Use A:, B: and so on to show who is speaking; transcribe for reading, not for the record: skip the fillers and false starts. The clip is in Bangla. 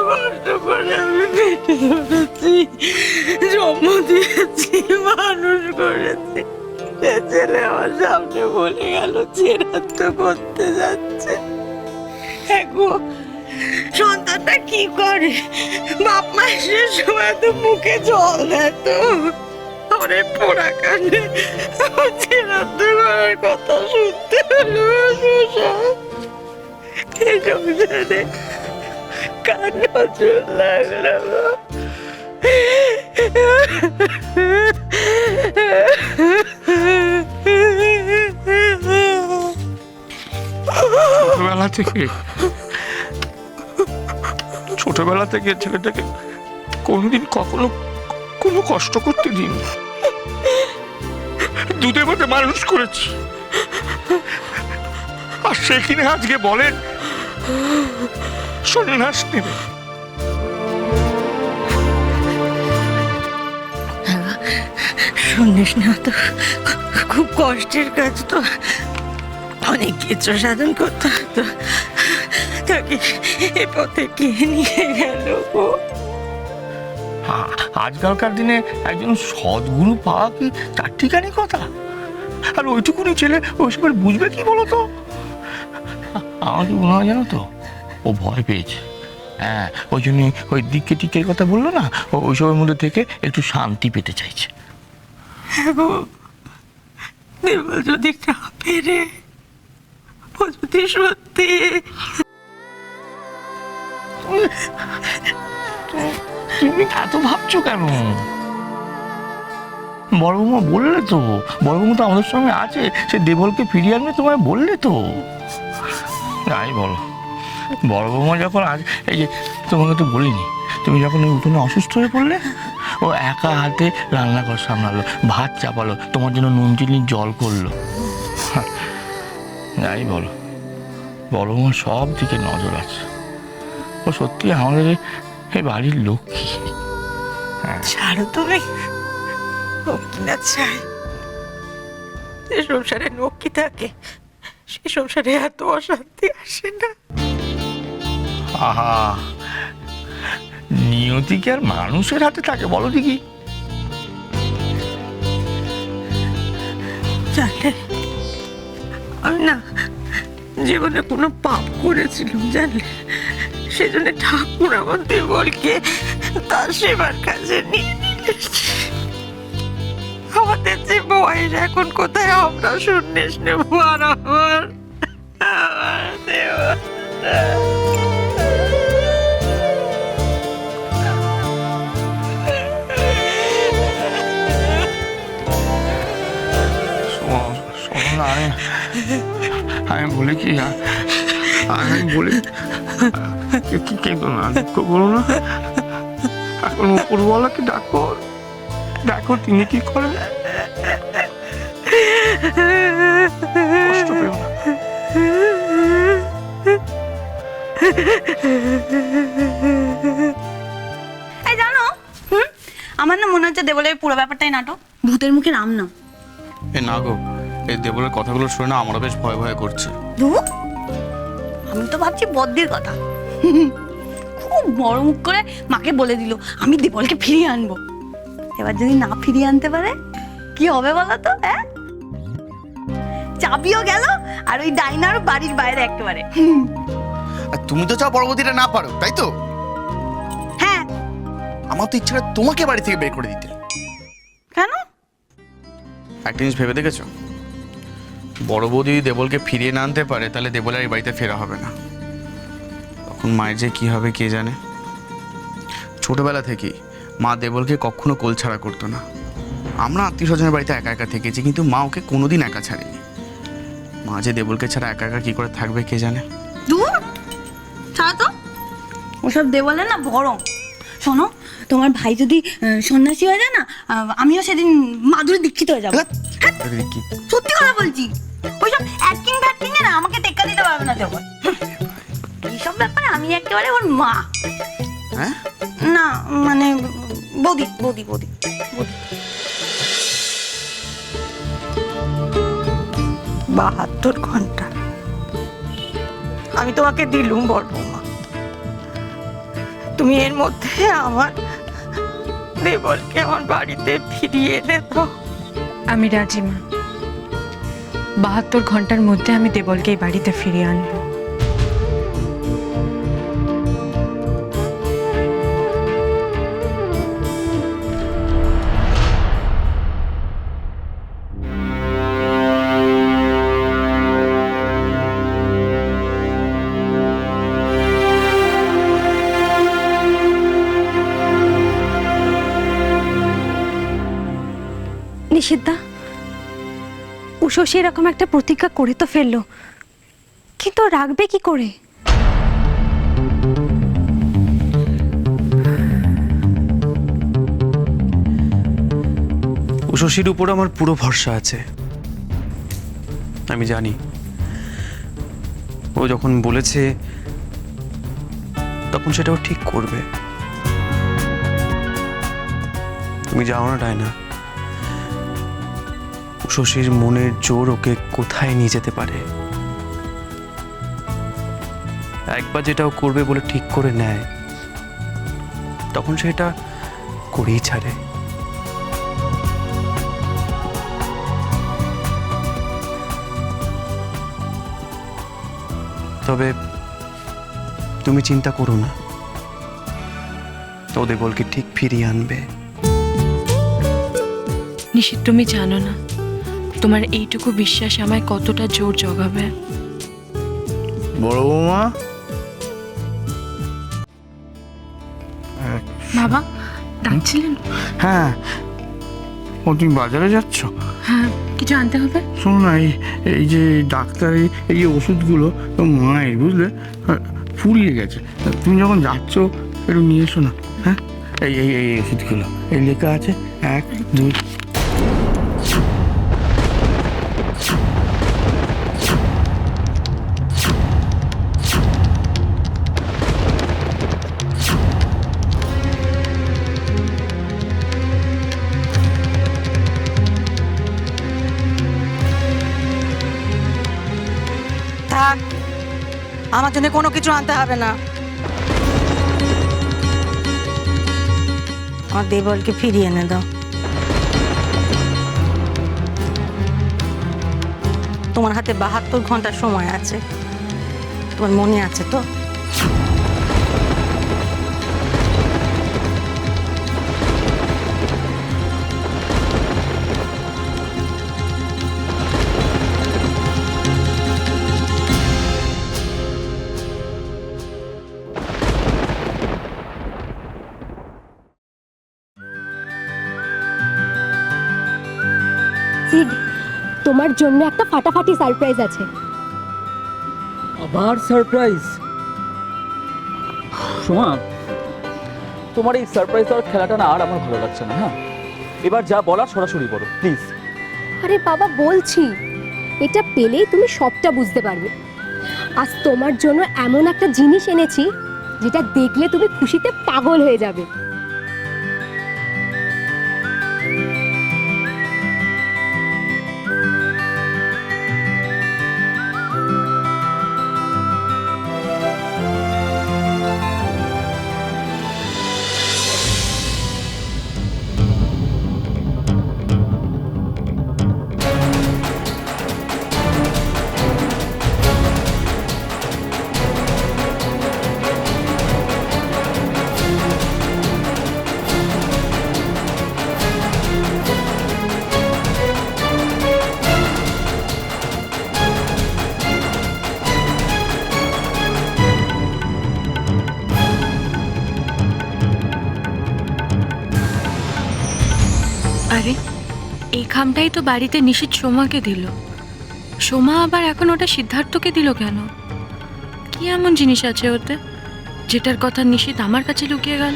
A: কষ্ট করে আমি পেটে ধরেছি, জন্ম দিয়েছি, মানুষ করেছি। সে ছেলে আমার সামনে বলে গেল ছেড়াত্ম করতে যাচ্ছে। এখন সন্তানটা কি করে? বাপ মা সে সময় তো মুখে জল দেয় তো। ওরে পোড়া কাণ্ডে ছেড়াত্ম করার কথা শুনতে হলো। এই সংসারে কার নজর লাগলো?
B: ছোটবেলা থেকে ছেলেটাকে কোনদিন কখনো কোনো কষ্ট করতে দিইনি। দুধে ভাতে মানুষ করেছি, আর সে কিনা আজকে বলেন সন্ন্যাস নেবে।
A: শুনিস না তো, খুব কষ্টের কাজ তো, অনেক কিছু সাধন করতে হতো। তোকে এ পথে কে নিয়ে গেল গো?
B: আজকালকার দিনে একজন সদ্গুরু পাওয়া কি তার ঠিকানি কথা? আর ওইটুকুনি ছেলে ওইসবের বুঝবে কি বলো তো? আমার কি মনে হয় জানো তো, ও ভয় পেয়েছে। হ্যাঁ, ওই জন্য ওই দিককে টিকের কথা বললো না, ওইসবের মধ্যে থেকে একটু শান্তি পেতে চাইছে।
A: হ্যাঁ গো, দেবল যদি না পেরে, ও যদি সত্যি।
B: তুমি এত ভাবছো কেন? বড় বৌমা বললে তো, বড় বৌমা তো আমাদের সঙ্গে আছে, সে দেবলকে ফিরিয়ে আনবে তোমায় বললে তো। যাই বলো, বড় বৌমা যখন আজ এই যে তোমাকে তো বলিনি, তুমি যখন ওই উঠোনে অসুস্থ হয়ে পড়লে, ও একা হাতে রান্নাঘর সামলালো, ভাত চাপালো, তোমার জন্য নুন চিনির জল করলো। যাই বলো, বড় বৌমা সব দিকে নজর আছে। ও সত্যি আমাদের এই বাড়ির লক্ষ্মী।
A: ছাড়ো তুমি, ও কিনা চাই যে সংসারে লক্ষ্মী থাকে, সে সংসারে এত অশান্তি আসে না।
B: আহা, নিয়তি কি আর মানুষের হাতে থাকে বলো দেখি?
A: জানলে, আমি না জীবনে কোনো পাপ করেছিলাম জানলে, সেজন্য ঠাকুর আমার দেবলকে তার সেবার কাজে নিয়ে নিয়েছে। আমাদের যে বয়স এখন কোথায় আমরা সন্ন্যাস নেব? আর আমার দেবল
B: শোনো না, আমি বলি কি, আমি বলি কেঁদো না, দুঃখ করো না। এখন উপরওয়ালাকে ডাকো, দেখো তিনি কি করেন। কষ্ট পেও না।
C: এই জানো, আমার না মনে হচ্ছে দেবলের পুরো ব্যাপারটাই নাটক, ভূতের মুখে রাম না।
D: এ না গো, এই দেবলের কথাগুলো শুনে না আমারও বেশ ভয় ভয় করছে।
C: আমি তো ভাবছি বদ্দির কথা। খুব বড় মুখ করে মাকে বলে দিল আমি দেবলকে ফিরিয়ে আনবো। এবার যদি না ফিরিয়ে আনতে পারে কি হবে বলো তো? হ্যাঁ, চাবিও গেল, আর ওই ডাইনারও বাড়ির বাইরে একেবারে।
D: আর তুমি তো চাও পরবর্তীটা না পারো, তাই তো?
C: হ্যাঁ।
D: আমার তো ইচ্ছা তোমাকে বাড়ি থেকে বের করে দিতে।
C: কেন?
D: একটা জিনিস ভেবে দেখেছো, বড় বৌদি যদি দেবলকে ফিরিয়ে না আনতে পারে তাহলে দেবলের এই বাড়িতে ফেরা হবে না। তখন মায়ের যে কি হবে কে জানে। ছোটবেলা থেকেই মা দেবলকে কখনো কোল ছাড়া করতো না। আমরা আত্মীয় স্বজনের বাড়িতে একা একা থেকেছি, কিন্তু মা ওকে কোনোদিন একা ছাড়েনি। মা যে দেবলকে ছাড়া একা একা কি করে থাকবে কে জানে।
C: দূর ছাড়া তো, ওসব দেবলের না ভরম। শোনো, তোমার ভাই যদি সন্ন্যাসী হয়ে যায় না, আমিও সেদিন মাধুরী দীক্ষিত হয়ে যাবো। সত্যি কথা বলছি, ওইসব অ্যাক্টিং ফ্যাক্টিং এ না আমাকে টেক্কা দিতে পারবে না দেবল। এইসব ব্যাপারে আমি একেবারে ওর মা।
D: হ্যাঁ
C: না মানে বৌদি বৌদি বৌদি বৌদি।
A: 72 ঘন্টা আমি তোমাকে দিলুম বড় বৌমা, তুমি এর মধ্যে আমার দেবলকে আমার বাড়িতে ফিরিয়ে এনে দাও।
E: আমি রাজি মা, 72 ঘন্টার মধ্যে আমি দেবলকে এই বাড়িতে ফিরিয়ে আনবো।
F: নিষিদ্ধা, উষসী এরকম একটা প্রতিজ্ঞা করে তো ফেললো, কিন্তু রাখবে কি করে?
D: উষসীর উপর আমার পুরো ভরসা আছে। আমি জানি ও যখন বলেছে তখন সেটাও ঠিক করবে। তুমি যাও না ডায়না, উষসীর মনের জোর ওকে কোথায় নিয়ে যেতে পারে। একবার যেটাও করবে বলে ঠিক করে নেয় তখন সেটা করেই ছাড়ে। তবে তুমি চিন্তা করো না, ও দেবলকে ঠিক ফিরিয়ে আনবে।
E: নিশিত, তুমি জানো না তোমার এইটুকু বিশ্বাস আমায় কতটা জোর জগাবে।
B: বড় বৌমা,
E: বাবা ডাকছিলেন?
B: হ্যাঁ, ও তুমি বাজারে যাচ্ছ?
E: হ্যাঁ, কিছু আনতে হবে।
B: শোনো না, এই যে ডাক্তারি এই যে ওষুধগুলো মায়ের, বুঝলে, ফুরিয়ে গেছে। তুমি যখন যাচ্ছ একটু নিয়ে এসো না। হ্যাঁ, এই এই এই ওষুধগুলো এই লেখা আছে 1 2।
A: থাক, আমার জন্য কোনো কিছু আনতে হবে না। আমার দেবলকে ফিরিয়ে এনে দাও। তোমার হাতে 72 ঘন্টা সময় আছে, তোমার মনে আছে তো?
F: সিড, তোমার জন্য একটা ফাটাফাটি সারপ্রাইজ আছে।
G: আবার সারপ্রাইজ? সোমা, তোমার এই সারপ্রাইজ দেওয়ার খেলাটা না আর আমার ভালো লাগছে না। হ্যাঁ, এবার যা বলার সরাসরি বলো প্লিজ।
F: আরে বাবা, বলছি এটা পেলেই তুমি সবটা বুঝতে পারবে। আজ তোমার জন্য এমন একটা জিনিস এনেছি যেটা দেখলে তুমি খুশিতে পাগল হয়ে যাবে।
E: আরে, এই খামটাই তো বাড়িতে নিশিত সোমাকে দিল। সোমা আবার এখন ওটা সিদ্ধার্থকে দিল কেন? কি এমন জিনিস আছে ওতে যেটার কথা নিশিত আমার কাছে লুকিয়ে গেল?